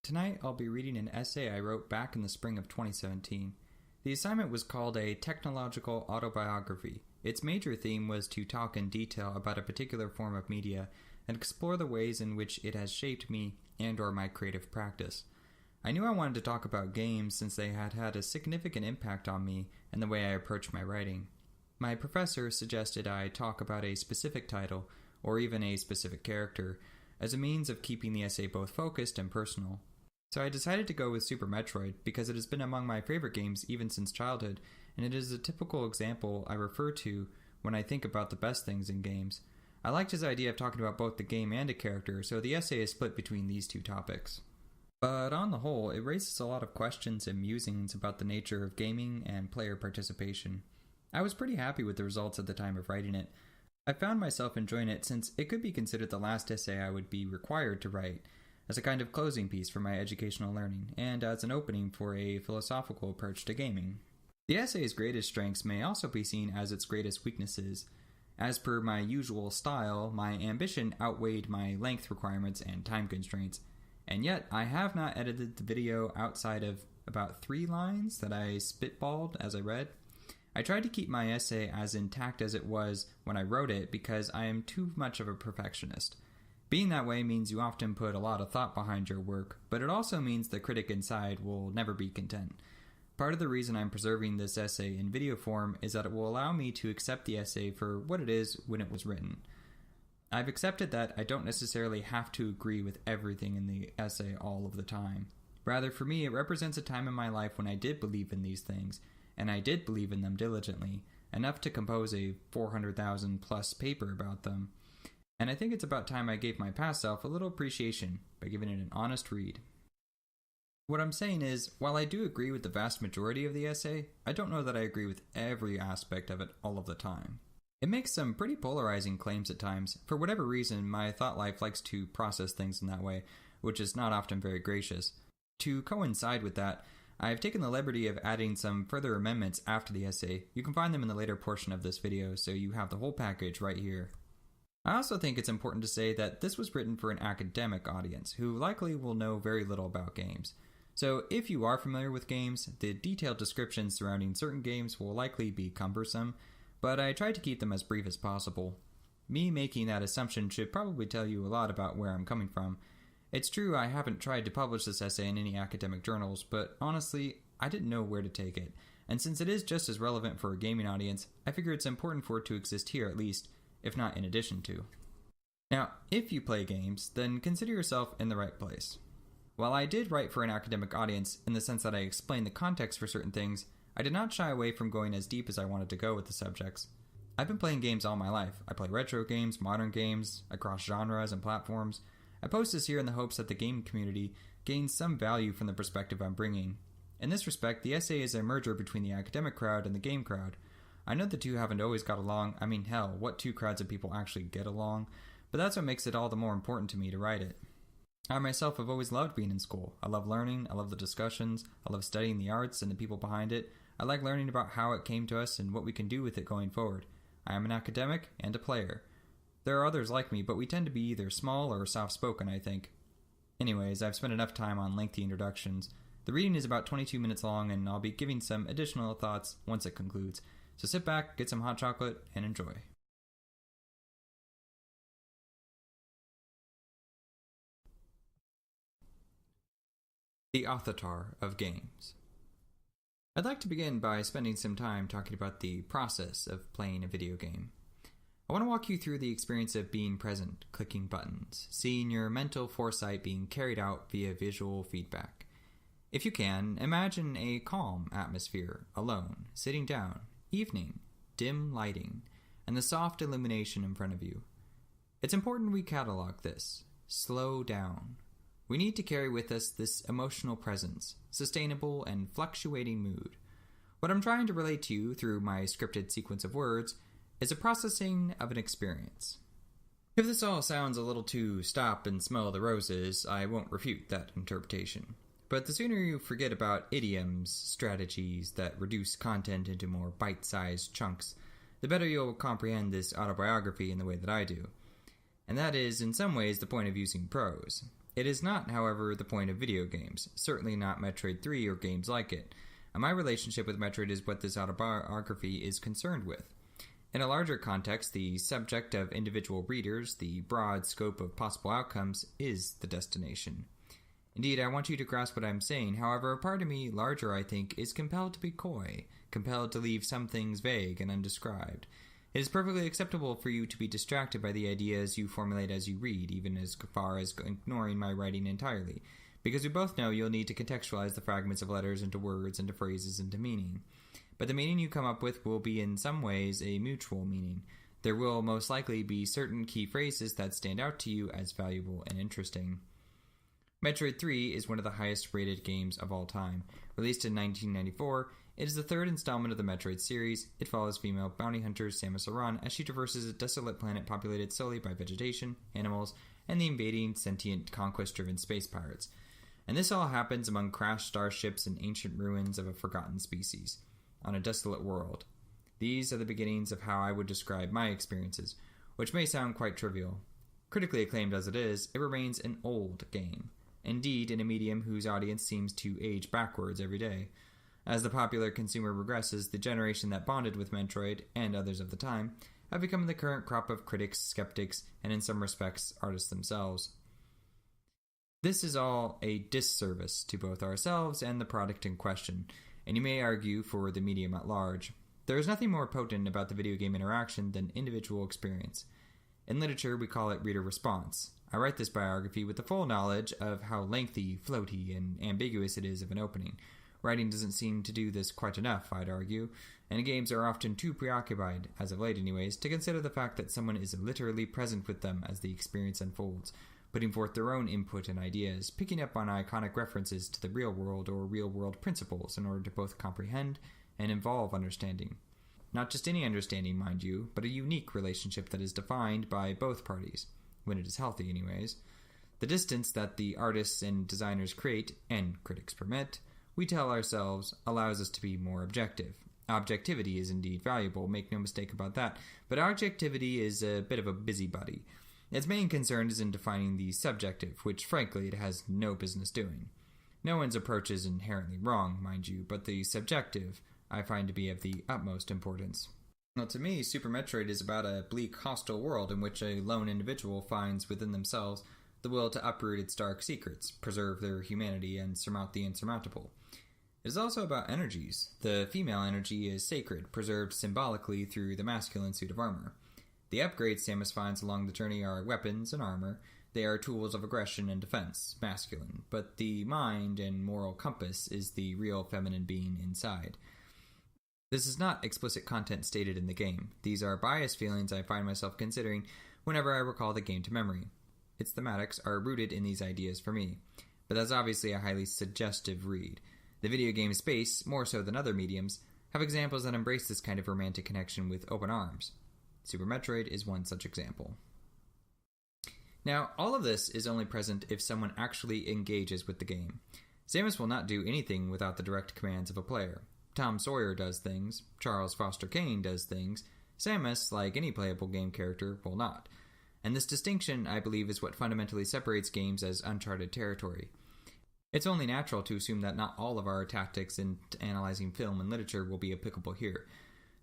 Tonight I'll be reading an essay I wrote back in the spring of 2017. The assignment was called a technological autobiography. Its major theme was to talk in detail about a particular form of media and explore the ways in which it has shaped me and/or my creative practice. I knew I wanted to talk about games since they had had a significant impact on me and the way I approach my writing. My professor suggested I talk about a specific title, or even a specific character, as a means of keeping the essay both focused and personal. So I decided to go with Super Metroid because it has been among my favorite games even since childhood, and it is a typical example I refer to when I think about the best things in games. I liked his idea of talking about both the game and a character, so the essay is split between these two topics. But on the whole, it raises a lot of questions and musings about the nature of gaming and player participation. I was pretty happy with the results at the time of writing it. I found myself enjoying it since it could be considered the last essay I would be required to write, as a kind of closing piece for my educational learning, and as an opening for a philosophical approach to gaming. The essay's greatest strengths may also be seen as its greatest weaknesses. As per my usual style, my ambition outweighed my length requirements and time constraints, and yet I have not edited the video outside of about 3 lines that I spitballed as I read. I tried to keep my essay as intact as it was when I wrote it because I am too much of a perfectionist. Being that way means you often put a lot of thought behind your work, but it also means the critic inside will never be content. Part of the reason I'm preserving this essay in video form is that it will allow me to accept the essay for what it is when it was written. I've accepted that I don't necessarily have to agree with everything in the essay all of the time. Rather, for me, it represents a time in my life when I did believe in these things, and I did believe in them diligently, enough to compose a 400,000 plus paper about them. And I think it's about time I gave my past self a little appreciation by giving it an honest read. What I'm saying is, while I do agree with the vast majority of the essay, I don't know that I agree with every aspect of it all of the time. It makes some pretty polarizing claims at times. For whatever reason, my thought life likes to process things in that way, which is not often very gracious. To coincide with that, I've taken the liberty of adding some further amendments after the essay. You can find them in the later portion of this video, so you have the whole package right here. I also think it's important to say that this was written for an academic audience, who likely will know very little about games. So if you are familiar with games, the detailed descriptions surrounding certain games will likely be cumbersome, but I tried to keep them as brief as possible. Me making that assumption should probably tell you a lot about where I'm coming from. It's true I haven't tried to publish this essay in any academic journals, but honestly, I didn't know where to take it, and since it is just as relevant for a gaming audience, I figure it's important for it to exist here at least, if not in addition to. Now, if you play games, then consider yourself in the right place. While I did write for an academic audience in the sense that I explained the context for certain things, I did not shy away from going as deep as I wanted to go with the subjects. I've been playing games all my life. I play retro games, modern games, across genres and platforms. I post this here in the hopes that the game community gains some value from the perspective I'm bringing. In this respect, the essay is a merger between the academic crowd and the game crowd. I know the two haven't always got along. I mean, hell, what two crowds of people actually get along? But that's what makes it all the more important to me to write it. I myself have always loved being in school. I love learning, I love the discussions, I love studying the arts and the people behind it. I like learning about how it came to us and what we can do with it going forward. I am an academic and a player. There are others like me, but we tend to be either small or soft-spoken, I think. Anyways, I've spent enough time on lengthy introductions. The reading is about 22 minutes long, and I'll be giving some additional thoughts once it concludes. So sit back, get some hot chocolate, and enjoy. The Authotar of games. I'd like to begin by spending some time talking about the process of playing a video game. I want to walk you through the experience of being present, clicking buttons, seeing your mental foresight being carried out via visual feedback. If you can, imagine a calm atmosphere, alone, sitting down, evening, dim lighting, and the soft illumination in front of you. It's important we catalog this. Slow down. We need to carry with us this emotional presence, sustainable and fluctuating mood. What I'm trying to relate to you through my scripted sequence of words is a processing of an experience. If this all sounds a little too stop and smell the roses, I won't refute that interpretation. But the sooner you forget about idioms, strategies that reduce content into more bite-sized chunks, the better you'll comprehend this autobiography in the way that I do. And that is, in some ways, the point of using prose. It is not, however, the point of video games, certainly not Metroid 3 or games like it. And my relationship with Metroid is what this autobiography is concerned with. In a larger context, the subject of individual readers, the broad scope of possible outcomes, is the destination. Indeed, I want you to grasp what I'm saying. However, a part of me, larger I think, is compelled to be coy, compelled to leave some things vague and undescribed. It is perfectly acceptable for you to be distracted by the ideas you formulate as you read, even as far as ignoring my writing entirely, because we both know you'll need to contextualize the fragments of letters into words, into phrases, into meaning. But the meaning you come up with will be in some ways a mutual meaning. There will most likely be certain key phrases that stand out to you as valuable and interesting. Metroid 3 is one of the highest rated games of all time. Released in 1994, it is the third installment of the Metroid series. It follows female bounty hunter Samus Aran as she traverses a desolate planet populated solely by vegetation, animals, and the invading, sentient, conquest-driven space pirates. And this all happens among crashed starships and ancient ruins of a forgotten species, on a desolate world. These are the beginnings of how I would describe my experiences, which may sound quite trivial. Critically acclaimed as it is, it remains an old game. Indeed, in a medium whose audience seems to age backwards every day. As the popular consumer regresses, the generation that bonded with Metroid, and others of the time, have become the current crop of critics, skeptics, and in some respects, artists themselves. This is all a disservice to both ourselves and the product in question, and you may argue for the medium at large. There is nothing more potent about the video game interaction than individual experience. In literature, we call it reader response. I write this biography with the full knowledge of how lengthy, floaty, and ambiguous it is of an opening. Writing doesn't seem to do this quite enough, I'd argue, and games are often too preoccupied, as of late anyways, to consider the fact that someone is literally present with them as the experience unfolds, putting forth their own input and ideas, picking up on iconic references to the real world or real-world principles in order to both comprehend and involve understanding. Not just any understanding, mind you, but a unique relationship that is defined by both parties, when it is healthy anyways. The distance that the artists and designers create, and critics permit, we tell ourselves, allows us to be more objective. Objectivity is indeed valuable, make no mistake about that, but objectivity is a bit of a busybody. Its main concern is in defining the subjective, which frankly it has no business doing. No one's approach is inherently wrong, mind you, but the subjective I find to be of the utmost importance. Well, to me, Super Metroid is about a bleak, hostile world in which a lone individual finds within themselves the will to uproot its dark secrets, preserve their humanity, and surmount the insurmountable. It is also about energies. The female energy is sacred, preserved symbolically through the masculine suit of armor. The upgrades Samus finds along the journey are weapons and armor. They are tools of aggression and defense, masculine, but the mind and moral compass is the real feminine being inside. This is not explicit content stated in the game. These are biased feelings I find myself considering whenever I recall the game to memory. Its thematics are rooted in these ideas for me, but that's obviously a highly suggestive read. The video game space, more so than other mediums, have examples that embrace this kind of romantic connection with open arms. Super Metroid is one such example. Now, all of this is only present if someone actually engages with the game. Samus will not do anything without the direct commands of a player. Tom Sawyer does things, Charles Foster Kane does things, Samus, like any playable game character, will not. And this distinction, I believe, is what fundamentally separates games as uncharted territory. It's only natural to assume that not all of our tactics in analyzing film and literature will be applicable here,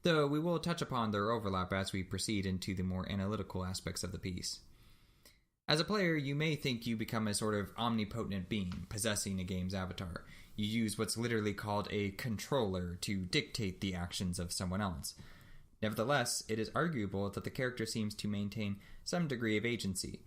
though we will touch upon their overlap as we proceed into the more analytical aspects of the piece. As a player, you may think you become a sort of omnipotent being, possessing a game's avatar. You use what's literally called a controller to dictate the actions of someone else. Nevertheless, it is arguable that the character seems to maintain some degree of agency,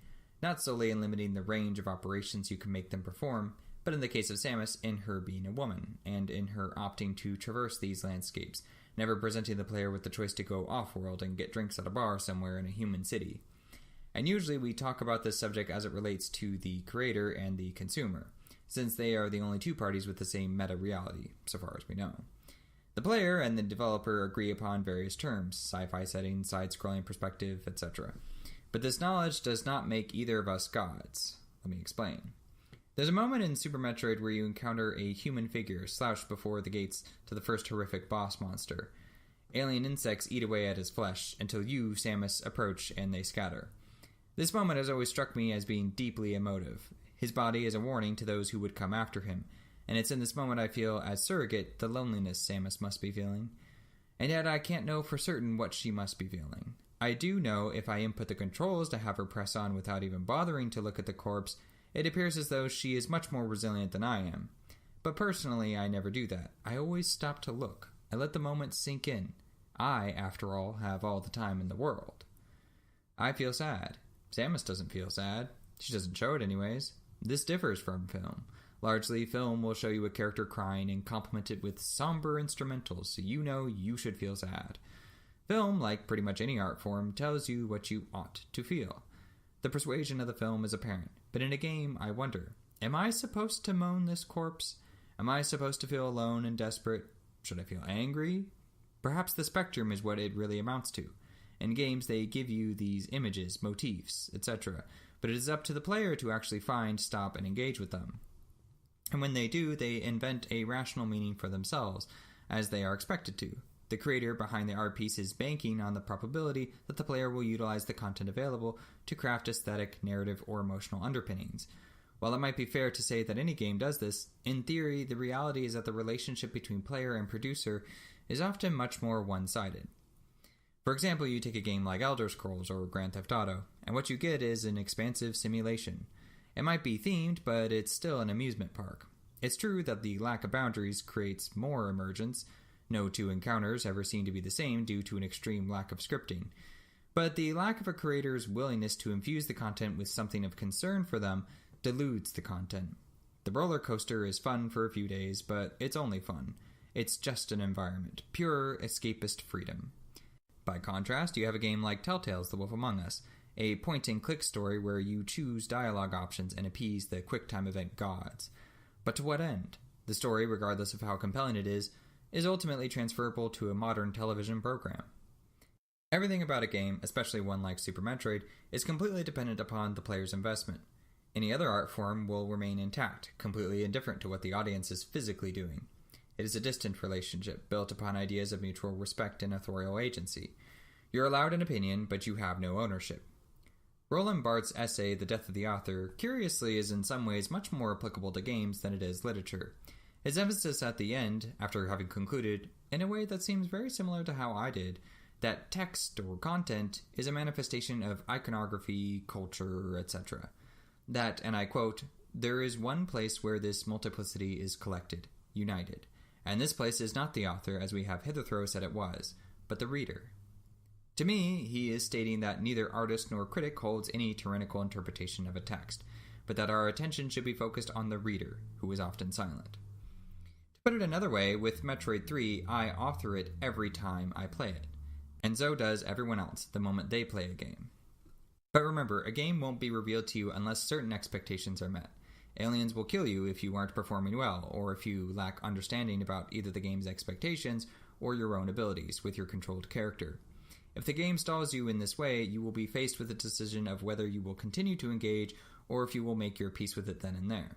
not solely in limiting the range of operations you can make them perform, but in the case of Samus, in her being a woman, and in her opting to traverse these landscapes, never presenting the player with the choice to go off-world and get drinks at a bar somewhere in a human city. And usually we talk about this subject as it relates to the creator and the consumer, since they are the only two parties with the same meta-reality, so far as we know. The player and the developer agree upon various terms, sci-fi setting, side-scrolling perspective, etc. But this knowledge does not make either of us gods. Let me explain. There's a moment in Super Metroid where you encounter a human figure slouched before the gates to the first horrific boss monster. Alien insects eat away at his flesh until you, Samus, approach and they scatter. This moment has always struck me as being deeply emotive. His body is a warning to those who would come after him, and it's in this moment I feel, as surrogate, the loneliness Samus must be feeling. And yet I can't know for certain what she must be feeling. I do know if I input the controls to have her press on without even bothering to look at the corpse, it appears as though she is much more resilient than I am. But personally, I never do that. I always stop to look. I let the moment sink in. I, after all, have all the time in the world. I feel sad. Samus doesn't feel sad. She doesn't show it anyways. This differs from film. Largely, film will show you a character crying and complement it with somber instrumentals, so you know you should feel sad. Film, like pretty much any art form, tells you what you ought to feel. The persuasion of the film is apparent, but in a game, I wonder, am I supposed to moan this corpse? Am I supposed to feel alone and desperate? Should I feel angry? Perhaps the spectrum is what it really amounts to. In games, they give you these images, motifs, etc., but it is up to the player to actually find, stop, and engage with them. And when they do, they invent a rational meaning for themselves, as they are expected to. The creator behind the art piece is banking on the probability that the player will utilize the content available to craft aesthetic, narrative, or emotional underpinnings. While it might be fair to say that any game does this, in theory, the reality is that the relationship between player and producer is often much more one-sided. For example, you take a game like Elder Scrolls or Grand Theft Auto, and what you get is an expansive simulation. It might be themed, but it's still an amusement park. It's true that the lack of boundaries creates more emergence. No two encounters ever seem to be the same due to an extreme lack of scripting. But the lack of a creator's willingness to infuse the content with something of concern for them dilutes the content. The roller coaster is fun for a few days, but it's only fun. It's just an environment, pure escapist freedom. By contrast, you have a game like Telltale's The Wolf Among Us, a point-and-click story where you choose dialogue options and appease the QuickTime event gods. But to what end? The story, regardless of how compelling it is ultimately transferable to a modern television program. Everything about a game, especially one like Super Metroid, is completely dependent upon the player's investment. Any other art form will remain intact, completely indifferent to what the audience is physically doing. It is a distant relationship, built upon ideas of mutual respect and authorial agency. You're allowed an opinion, but you have no ownership. Roland Barthes' essay, The Death of the Author, curiously is in some ways much more applicable to games than it is literature. His emphasis at the end, after having concluded, in a way that seems very similar to how I did, that text or content is a manifestation of iconography, culture, etc. That, and I quote, "There is one place where this multiplicity is collected, united. And this place is not the author, as we have hitherto said it was, but the reader." To me, he is stating that neither artist nor critic holds any tyrannical interpretation of a text, but that our attention should be focused on the reader, who is often silent. To put it another way, with Metroid 3, I author it every time I play it, and so does everyone else the moment they play a game. But remember, a game won't be revealed to you unless certain expectations are met. Aliens will kill you if you aren't performing well, or if you lack understanding about either the game's expectations or your own abilities with your controlled character. If the game stalls you in this way, you will be faced with a decision of whether you will continue to engage or if you will make your peace with it then and there.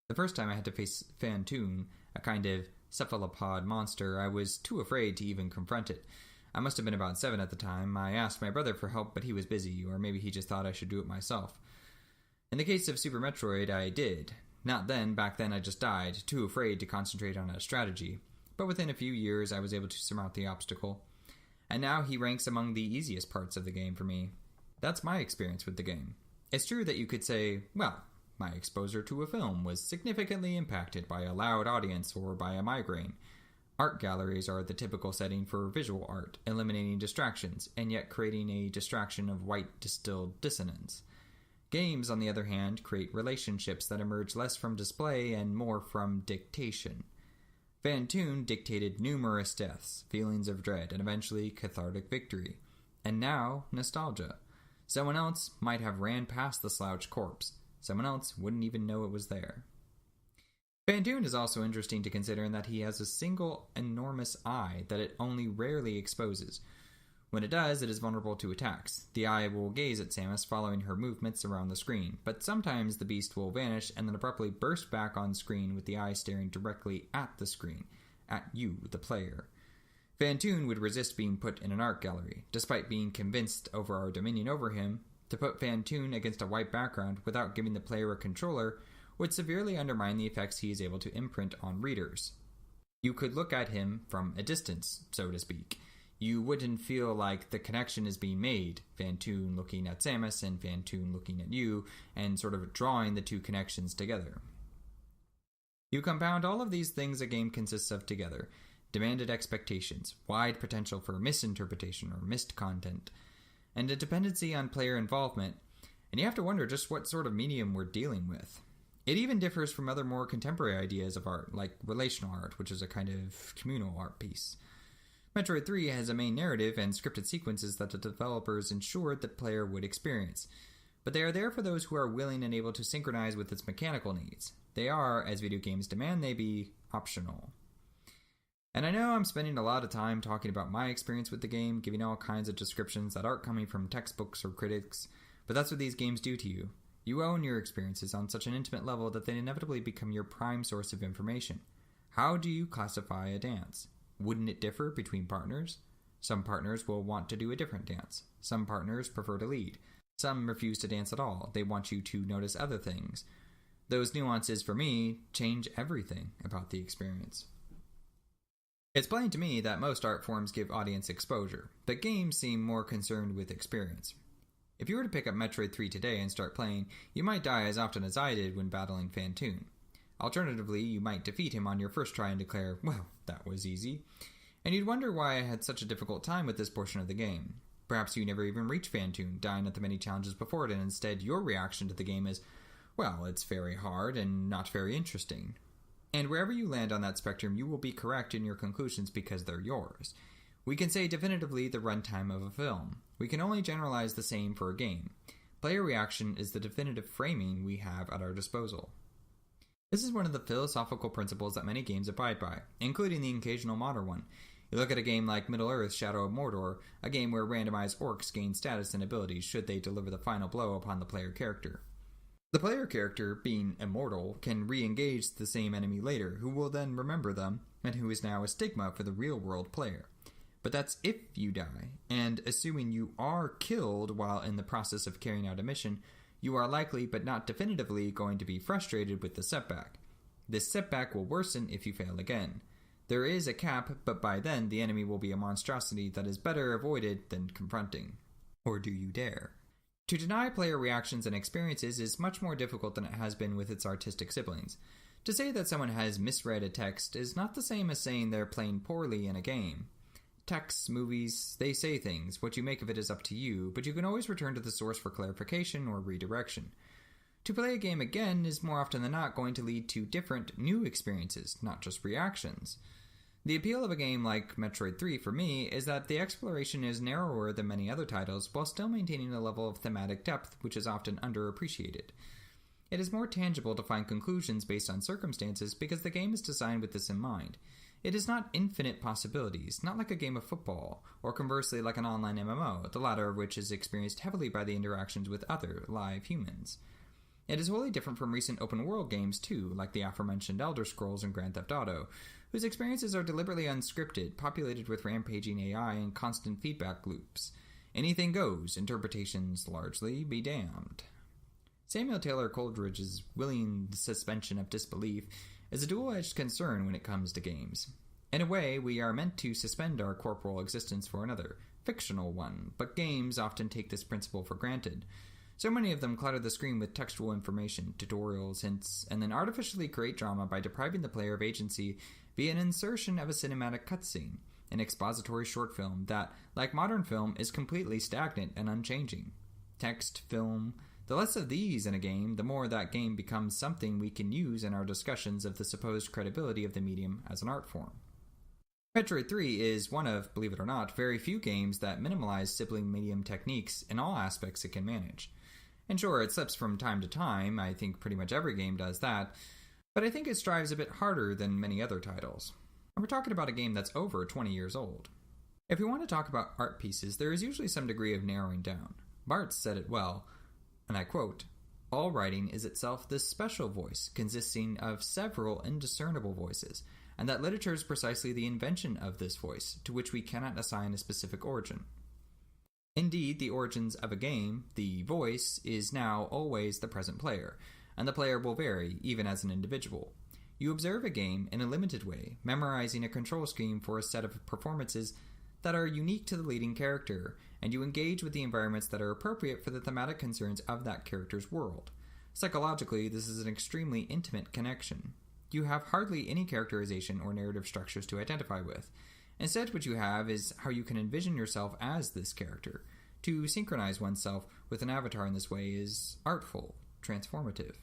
The first time I had to face Phantoon, a kind of cephalopod monster, I was too afraid to even confront it. I must have been about 7 at the time. I asked my brother for help, but he was busy, or maybe he just thought I should do it myself. In the case of Super Metroid, I did. Not then, back then I just died, too afraid to concentrate on a strategy. But within a few years I was able to surmount the obstacle. And now he ranks among the easiest parts of the game for me. That's my experience with the game. It's true that you could say, well, my exposure to a film was significantly impacted by a loud audience or by a migraine. Art galleries are the typical setting for visual art, eliminating distractions, and yet creating a distraction of white distilled dissonance. Games, on the other hand, create relationships that emerge less from display and more from dictation. Phantoon dictated numerous deaths, feelings of dread, and eventually cathartic victory. And now, nostalgia. Someone else might have ran past the slouched corpse. Someone else wouldn't even know it was there. Phantoon is also interesting to consider in that he has a single enormous eye that it only rarely exposes. When it does, it is vulnerable to attacks. The eye will gaze at Samus following her movements around the screen, but sometimes the beast will vanish and then abruptly burst back on screen with the eye staring directly at the screen, at you, the player. Phantoon would resist being put in an art gallery. Despite being convinced over our dominion over him, To put Fantoon against a white background without giving the player a controller would severely undermine the effects he is able to imprint on readers. You could look at him from a distance, so to speak. You wouldn't feel like the connection is being made, Fantoon looking at Samus and Fantoon looking at you, and sort of drawing the two connections together. You compound all of these things a game consists of together: demanded expectations, wide potential for misinterpretation or missed content, and a dependency on player involvement, and you have to wonder just what sort of medium we're dealing with. It even differs from other more contemporary ideas of art, like relational art, which is a kind of communal art piece. Metroid 3 has a main narrative and scripted sequences that the developers ensured the player would experience, but they are there for those who are willing and able to synchronize with its mechanical needs. They are, as video games demand they be, optional. And I know I'm spending a lot of time talking about my experience with the game, giving all kinds of descriptions that aren't coming from textbooks or critics, but that's what these games do to you. You own your experiences on such an intimate level that they inevitably become your prime source of information. How do you classify a dance? Wouldn't it differ between partners? Some partners will want to do a different dance. Some partners prefer to lead. Some refuse to dance at all. They want you to notice other things. Those nuances, for me, change everything about the experience. It's plain to me that most art forms give audience exposure, but games seem more concerned with experience. If you were to pick up Metroid 3 today and start playing, you might die as often as I did when battling Fantoon. Alternatively, you might defeat him on your first try and declare, well, that was easy. And you'd wonder why I had such a difficult time with this portion of the game. Perhaps you never even reached Fantoon, dying at the many challenges before it, and instead your reaction to the game is, well, it's very hard and not very interesting. And wherever you land on that spectrum, you will be correct in your conclusions because they're yours. We can say definitively the runtime of a film. We can only generalize the same for a game. Player reaction is the definitive framing we have at our disposal. This is one of the philosophical principles that many games abide by, including the occasional modern one. You look at a game like Middle-earth: Shadow of Mordor, a game where randomized orcs gain status and abilities should they deliver the final blow upon the player character. The player character, being immortal, can re-engage the same enemy later, who will then remember them, and who is now a stigma for the real-world player. But that's if you die, and assuming you are killed while in the process of carrying out a mission, you are likely but not definitively going to be frustrated with the setback. This setback will worsen if you fail again. There is a cap, but by then the enemy will be a monstrosity that is better avoided than confronting. Or do you dare? To deny player reactions and experiences is much more difficult than it has been with its artistic siblings. To say that someone has misread a text is not the same as saying they're playing poorly in a game. Texts, movies, they say things. What you make of it is up to you, but you can always return to the source for clarification or redirection. To play a game again is more often than not going to lead to different, new experiences, not just reactions. The appeal of a game like Metroid 3 for me is that the exploration is narrower than many other titles while still maintaining a level of thematic depth which is often underappreciated. It is more tangible to find conclusions based on circumstances because the game is designed with this in mind. It is not infinite possibilities, not like a game of football, or conversely like an online MMO, the latter of which is experienced heavily by the interactions with other, live humans. It is wholly different from recent open-world games too, like the aforementioned Elder Scrolls and Grand Theft Auto, whose experiences are deliberately unscripted, populated with rampaging AI and constant feedback loops. Anything goes, interpretations largely be damned. Samuel Taylor Coleridge's willing suspension of disbelief is a dual-edged concern when it comes to games. In a way, we are meant to suspend our corporal existence for another, fictional one, but games often take this principle for granted. So many of them clutter the screen with textual information, tutorials, hints, and then artificially create drama by depriving the player of agency via an insertion of a cinematic cutscene, an expository short film that, like modern film, is completely stagnant and unchanging. Text, film, the less of these in a game, the more that game becomes something we can use in our discussions of the supposed credibility of the medium as an art form. Metroid 3 is one of, believe it or not, very few games that minimalize sibling medium techniques in all aspects it can manage. And sure, it slips from time to time, I think pretty much every game does that, but I think it strives a bit harder than many other titles. And we're talking about a game that's over 20 years old. If we want to talk about art pieces, there is usually some degree of narrowing down. Barthes said it well, and I quote, "All writing is itself this special voice, consisting of several indiscernible voices, and that literature is precisely the invention of this voice, to which we cannot assign a specific origin." Indeed, the origins of a game, the voice, is now always the present player, and the player will vary, even as an individual. You observe a game in a limited way, memorizing a control scheme for a set of performances that are unique to the leading character, and you engage with the environments that are appropriate for the thematic concerns of that character's world. Psychologically, this is an extremely intimate connection. You have hardly any characterization or narrative structures to identify with. Instead, what you have is how you can envision yourself as this character. To synchronize oneself with an avatar in this way is artful, transformative.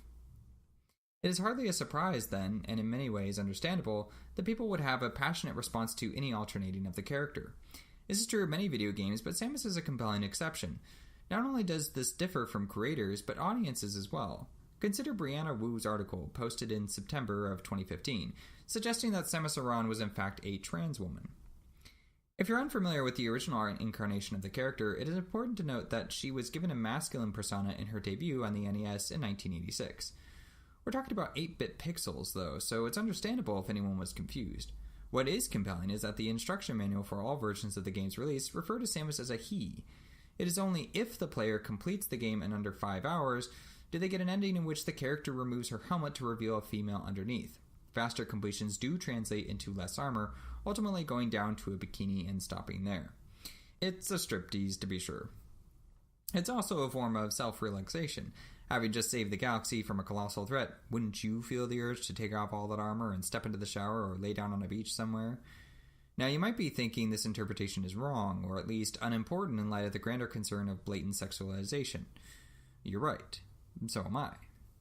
It is hardly a surprise, then, and in many ways understandable, that people would have a passionate response to any alternating of the character. This is true of many video games, but Samus is a compelling exception. Not only does this differ from creators, but audiences as well. Consider Brianna Wu's article, posted in September of 2015, suggesting that Samus Aran was in fact a trans woman. If you're unfamiliar with the original incarnation of the character, it is important to note that she was given a masculine persona in her debut on the NES in 1986. We're talking about 8-bit pixels, though, so it's understandable if anyone was confused. What is compelling is that the instruction manual for all versions of the game's release refer to Samus as a he. It is only if the player completes the game in under 5 hours do they get an ending in which the character removes her helmet to reveal a female underneath. Faster completions do translate into less armor, ultimately going down to a bikini and stopping there. It's a striptease, to be sure. It's also a form of self-realization. Having just saved the galaxy from a colossal threat, wouldn't you feel the urge to take off all that armor and step into the shower or lay down on a beach somewhere? Now, you might be thinking this interpretation is wrong, or at least unimportant in light of the grander concern of blatant sexualization. You're right. So am I.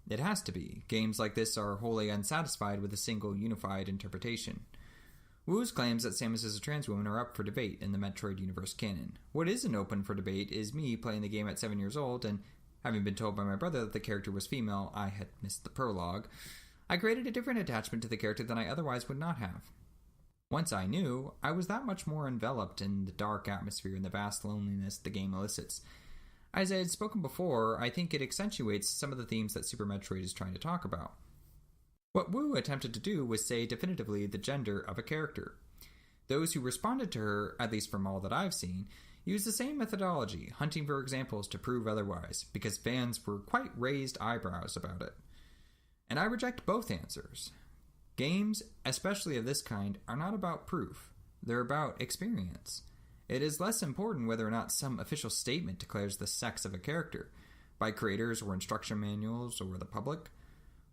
It has to be. Games like this are wholly unsatisfied with a single unified interpretation. Wu's claims that Samus is a trans woman are up for debate in the Metroid universe canon. What isn't open for debate is me playing the game at 7 years old, and having been told by my brother that the character was female, I had missed the prologue. I created a different attachment to the character than I otherwise would not have. Once I knew, I was that much more enveloped in the dark atmosphere and the vast loneliness the game elicits. As I had spoken before, I think it accentuates some of the themes that Super Metroid is trying to talk about. What Wu attempted to do was say definitively the gender of a character. Those who responded to her, at least from all that I've seen, used the same methodology, hunting for examples to prove otherwise, because fans were quite raised eyebrows about it. And I reject both answers. Games, especially of this kind, are not about proof. They're about experience. It is less important whether or not some official statement declares the sex of a character, by creators or instruction manuals or the public.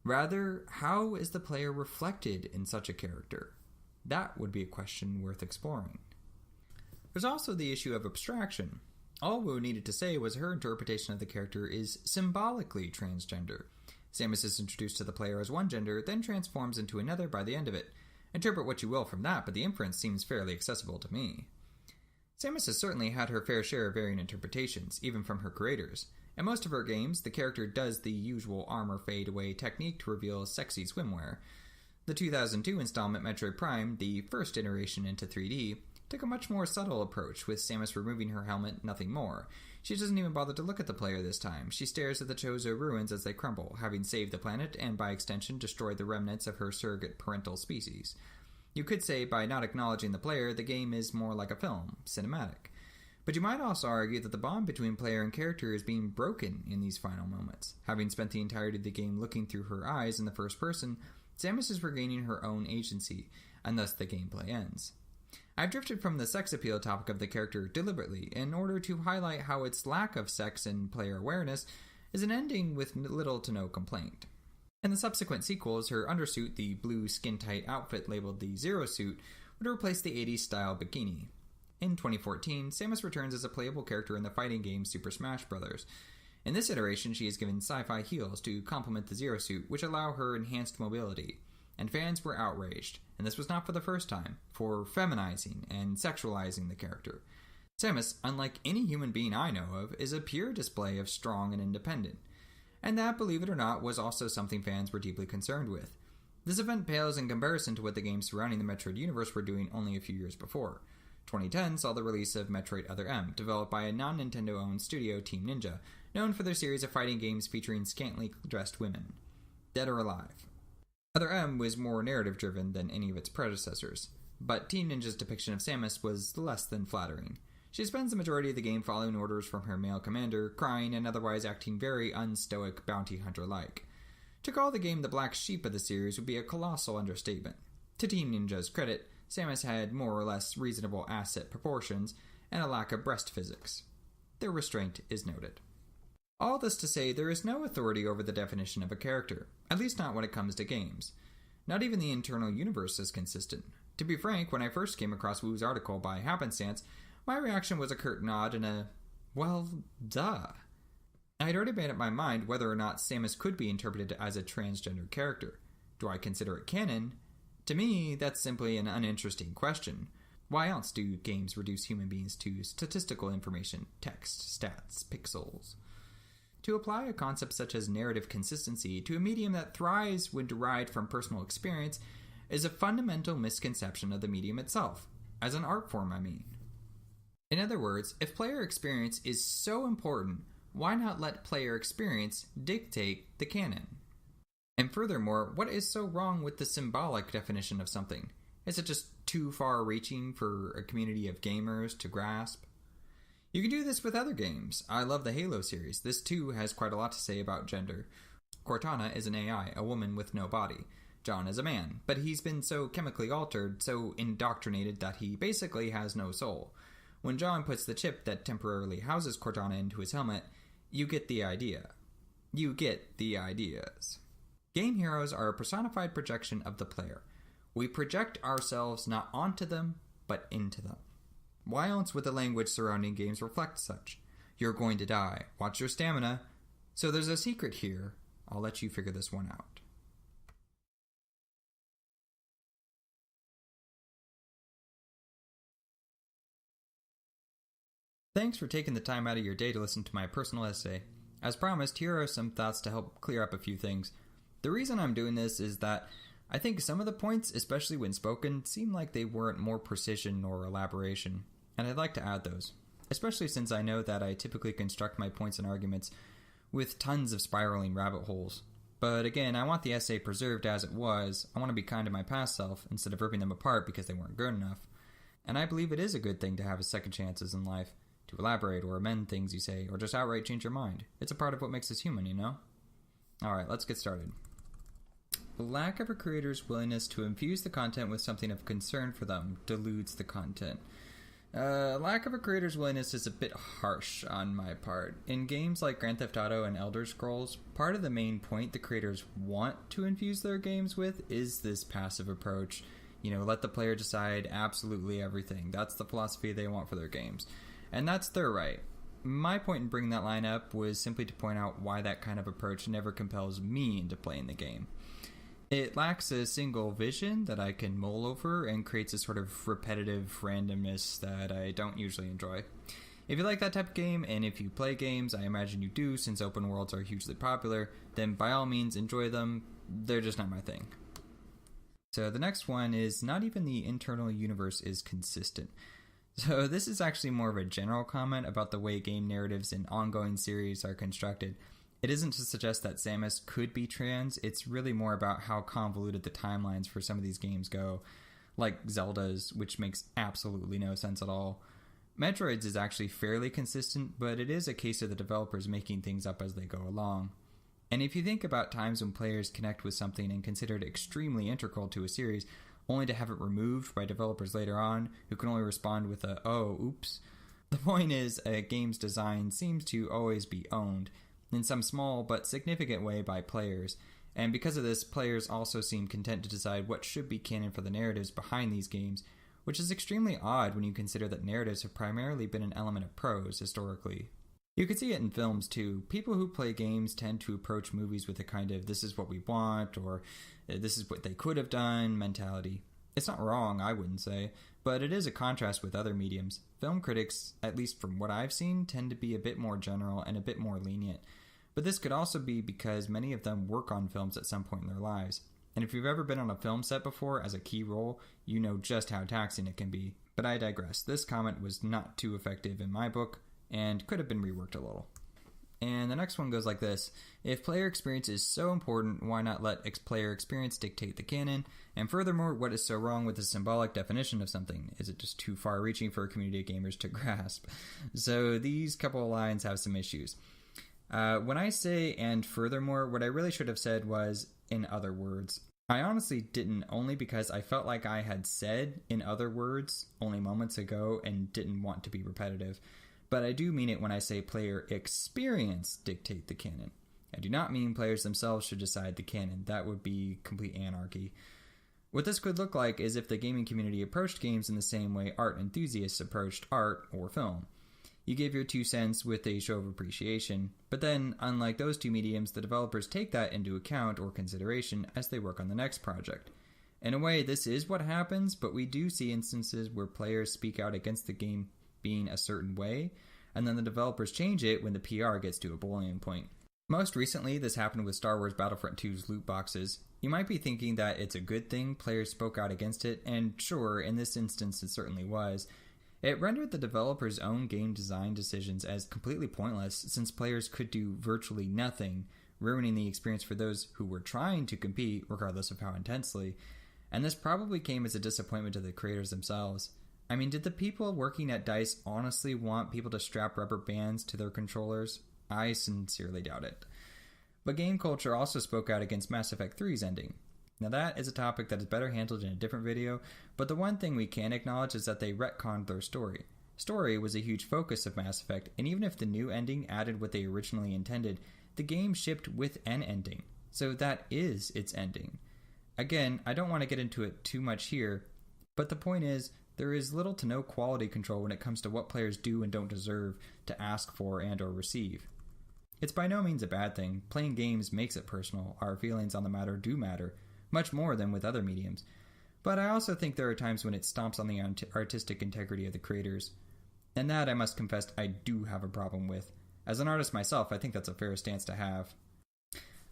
Rather, how is the player reflected in such a character? That would be a question worth exploring. There's also the issue of abstraction. All Wu needed to say was her interpretation of the character is symbolically transgender. Samus is introduced to the player as one gender, then transforms into another by the end of it. Interpret what you will from that, but the inference seems fairly accessible to me. Samus has certainly had her fair share of varying interpretations, even from her creators. In most of her games, the character does the usual armor fade-away technique to reveal sexy swimwear. The 2002 installment Metroid Prime, the first iteration into 3D, took a much more subtle approach, with Samus removing her helmet, nothing more. She doesn't even bother to look at the player this time. She stares at the Chozo ruins as they crumble, having saved the planet and, by extension, destroyed the remnants of her surrogate parental species. You could say, by not acknowledging the player, the game is more like a film, cinematic. But you might also argue that the bond between player and character is being broken in these final moments. Having spent the entirety of the game looking through her eyes in the first person, Samus is regaining her own agency, and thus the gameplay ends. I've drifted from the sex appeal topic of the character deliberately in order to highlight how its lack of sex and player awareness is an ending with little to no complaint. In the subsequent sequels, her undersuit, the blue skin-tight outfit labeled the Zero Suit, would replace the 80s-style bikini. In 2014, Samus returns as a playable character in the fighting game Super Smash Bros. In this iteration, she is given sci-fi heels to complement the Zero Suit, which allow her enhanced mobility. And fans were outraged, and this was not for the first time, for feminizing and sexualizing the character. Samus, unlike any human being I know of, is a pure display of strong and independent. And that, believe it or not, was also something fans were deeply concerned with. This event pales in comparison to what the games surrounding the Metroid universe were doing only a few years before. 2010 saw the release of Metroid Other M, developed by a non-Nintendo-owned studio, Team Ninja, known for their series of fighting games featuring scantily dressed women. Dead or Alive. Other M was more narrative-driven than any of its predecessors, but Team Ninja's depiction of Samus was less than flattering. She spends the majority of the game following orders from her male commander, crying and otherwise acting very unstoic bounty hunter-like. To call the game the black sheep of the series would be a colossal understatement. To Team Ninja's credit, Samus had more or less reasonable asset proportions and a lack of breast physics. Their restraint is noted. All this to say, there is no authority over the definition of a character, at least not when it comes to games. Not even the internal universe is consistent. To be frank, when I first came across Wu's article by happenstance, my reaction was a curt nod and a, well, duh. I had already made up my mind whether or not Samus could be interpreted as a transgender character. Do I consider it canon? To me, that's simply an uninteresting question. Why else do games reduce human beings to statistical information, text, stats, pixels? To apply a concept such as narrative consistency to a medium that thrives when derived from personal experience is a fundamental misconception of the medium itself, as an art form, I mean. In other words, if player experience is so important, why not let player experience dictate the canon? And furthermore, what is so wrong with the symbolic definition of something? Is it just too far-reaching for a community of gamers to grasp? You can do this with other games. I love the Halo series. This too has quite a lot to say about gender. Cortana is an AI, a woman with no body. John is a man, but he's been so chemically altered, so indoctrinated that he basically has no soul. When John puts the chip that temporarily houses Cortana into his helmet, you get the idea. You get the ideas. Game heroes are a personified projection of the player. We project ourselves not onto them, but into them. Why else would the language surrounding games reflect such? You're going to die. Watch your stamina. So there's a secret here. I'll let you figure this one out. Thanks for taking the time out of your day to listen to my personal essay. As promised, here are some thoughts to help clear up a few things. The reason I'm doing this is that I think some of the points, especially when spoken, seem like they weren't more precision or elaboration, and I'd like to add those, especially since I know that I typically construct my points and arguments with tons of spiraling rabbit holes. But again, I want the essay preserved as it was. I want to be kind to my past self instead of ripping them apart because they weren't good enough. And I believe it is a good thing to have second chances in life, to elaborate or amend things you say, or just outright change your mind. It's a part of what makes us human, you know? Alright, let's get started. The lack of a creator's willingness to infuse the content with something of concern for them deludes the content. Lack of a creator's willingness is a bit harsh on my part. In games like Grand Theft Auto and Elder Scrolls, part of the main point the creators want to infuse their games with is this passive approach. You know, let the player decide absolutely everything. That's the philosophy they want for their games. And that's their right. My point in bringing that line up was simply to point out why that kind of approach never compels me into playing the game. It lacks a single vision that I can mull over and creates a sort of repetitive randomness that I don't usually enjoy. If you like that type of game, and if you play games, I imagine you do since open worlds are hugely popular, then by all means enjoy them. They're just not my thing. So the next one is not even the internal universe is consistent. So this is actually more of a general comment about the way game narratives in ongoing series are constructed. It isn't to suggest that Samus could be trans, it's really more about how convoluted the timelines for some of these games go, like Zelda's, which makes absolutely no sense at all. Metroid's is actually fairly consistent, but it is a case of the developers making things up as they go along. And if you think about times when players connect with something and consider it extremely integral to a series, only to have it removed by developers later on, who can only respond with a, oh, oops. The point is, a game's design seems to always be owned, in some small but significant way by players, and because of this, players also seem content to decide what should be canon for the narratives behind these games, which is extremely odd when you consider that narratives have primarily been an element of prose historically. You can see it in films too. People who play games tend to approach movies with a kind of this is what we want, or this is what they could have done mentality. It's not wrong, I wouldn't say, but it is a contrast with other mediums. Film critics, at least from what I've seen, tend to be a bit more general and a bit more lenient. But this could also be because many of them work on films at some point in their lives. And if you've ever been on a film set before as a key role, you know just how taxing it can be. But I digress. This comment was not too effective in my book, and could have been reworked a little. And the next one goes like this. If player experience is so important, why not let player experience dictate the canon? And furthermore, what is so wrong with the symbolic definition of something? Is it just too far-reaching for a community of gamers to grasp? So these couple of lines have some issues. When I say "and furthermore," what I really should have said was "in other words." I honestly didn't, only because I felt like I had said "in other words" only moments ago and didn't want to be repetitive. But I do mean it when I say player experience dictate the canon. I do not mean players themselves should decide the canon. That would be complete anarchy. What this could look like is if the gaming community approached games in the same way art enthusiasts approached art or film. You give your 2 cents with a show of appreciation, but then, unlike those two mediums, the developers take that into account or consideration as they work on the next project. In a way, this is what happens, but we do see instances where players speak out against the game being a certain way, and then the developers change it when the PR gets to a boiling point. Most recently, this happened with Star Wars Battlefront 2's loot boxes. You might be thinking that it's a good thing players spoke out against it, and sure, in this instance it certainly was. It rendered the developers' own game design decisions as completely pointless, since players could do virtually nothing, ruining the experience for those who were trying to compete, regardless of how intensely. And this probably came as a disappointment to the creators themselves. I mean, did the people working at DICE honestly want people to strap rubber bands to their controllers? I sincerely doubt it. But game culture also spoke out against Mass Effect 3's ending. Now that is a topic that is better handled in a different video, but the one thing we can acknowledge is that they retconned their story. Story was a huge focus of Mass Effect, and even if the new ending added what they originally intended, the game shipped with an ending. So that is its ending. Again, I don't want to get into it too much here, but the point is, there is little to no quality control when it comes to what players do and don't deserve to ask for and or receive. It's by no means a bad thing. Playing games makes it personal. Our feelings on the matter do matter, much more than with other mediums. But I also think there are times when it stomps on the artistic integrity of the creators. And that, I must confess, I do have a problem with. As an artist myself, I think that's a fair stance to have.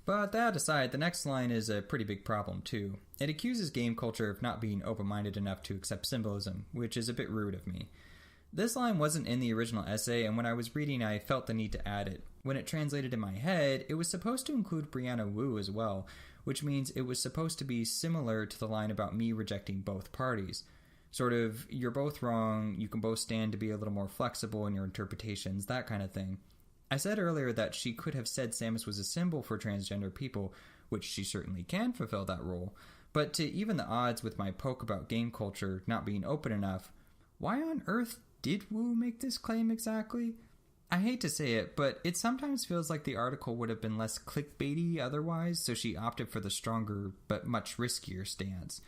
But that aside, the next line is a pretty big problem too. It accuses game culture of not being open-minded enough to accept symbolism, which is a bit rude of me. This line wasn't in the original essay, and when I was reading I felt the need to add it. When it translated in my head, it was supposed to include Brianna Wu as well, which means it was supposed to be similar to the line about me rejecting both parties. Sort of, you're both wrong, you can both stand to be a little more flexible in your interpretations, that kind of thing. I said earlier that she could have said Samus was a symbol for transgender people, which she certainly can fulfill that role, but to even the odds with my poke about game culture not being open enough, why on earth did Wu make this claim exactly? I hate to say it, but it sometimes feels like the article would have been less clickbaity otherwise, so she opted for the stronger but much riskier stance.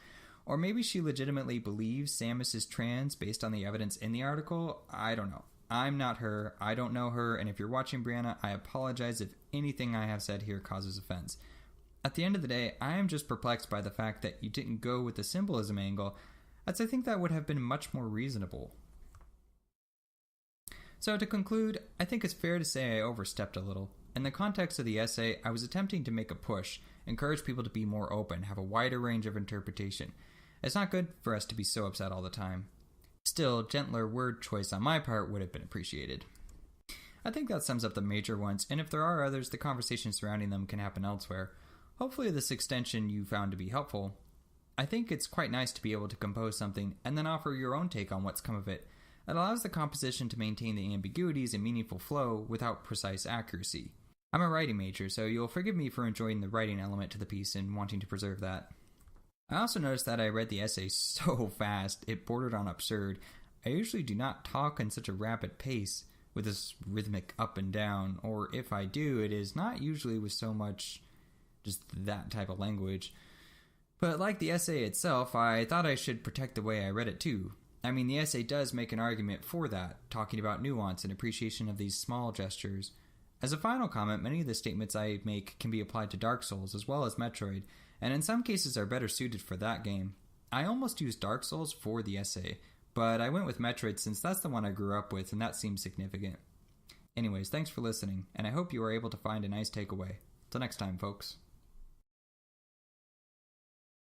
Or maybe she legitimately believes Samus is trans based on the evidence in the article. I don't know. I'm not her, I don't know her, and if you're watching, Brianna, I apologize if anything I have said here causes offense. At the end of the day, I am just perplexed by the fact that you didn't go with the symbolism angle, as I think that would have been much more reasonable. So to conclude, I think it's fair to say I overstepped a little. In the context of the essay, I was attempting to make a push, encourage people to be more open, have a wider range of interpretation. It's not good for us to be so upset all the time. Still, gentler word choice on my part would have been appreciated. I think that sums up the major ones, and if there are others, the conversation surrounding them can happen elsewhere. Hopefully this extension you found to be helpful. I think it's quite nice to be able to compose something and then offer your own take on what's come of it. It allows the composition to maintain the ambiguities and meaningful flow without precise accuracy. I'm a writing major, so you'll forgive me for enjoying the writing element to the piece and wanting to preserve that. I also noticed that I read the essay so fast, it bordered on absurd. I usually do not talk in such a rapid pace, with this rhythmic up and down, or if I do, it is not usually with so much just that type of language. But like the essay itself, I thought I should protect the way I read it too. I mean, the essay does make an argument for that, talking about nuance and appreciation of these small gestures. As a final comment, many of the statements I make can be applied to Dark Souls as well as Metroid, and in some cases are better suited for that game. I almost used Dark Souls for the essay, but I went with Metroid since that's the one I grew up with and that seems significant. Anyways, thanks for listening, and I hope you were able to find a nice takeaway. Till next time, folks.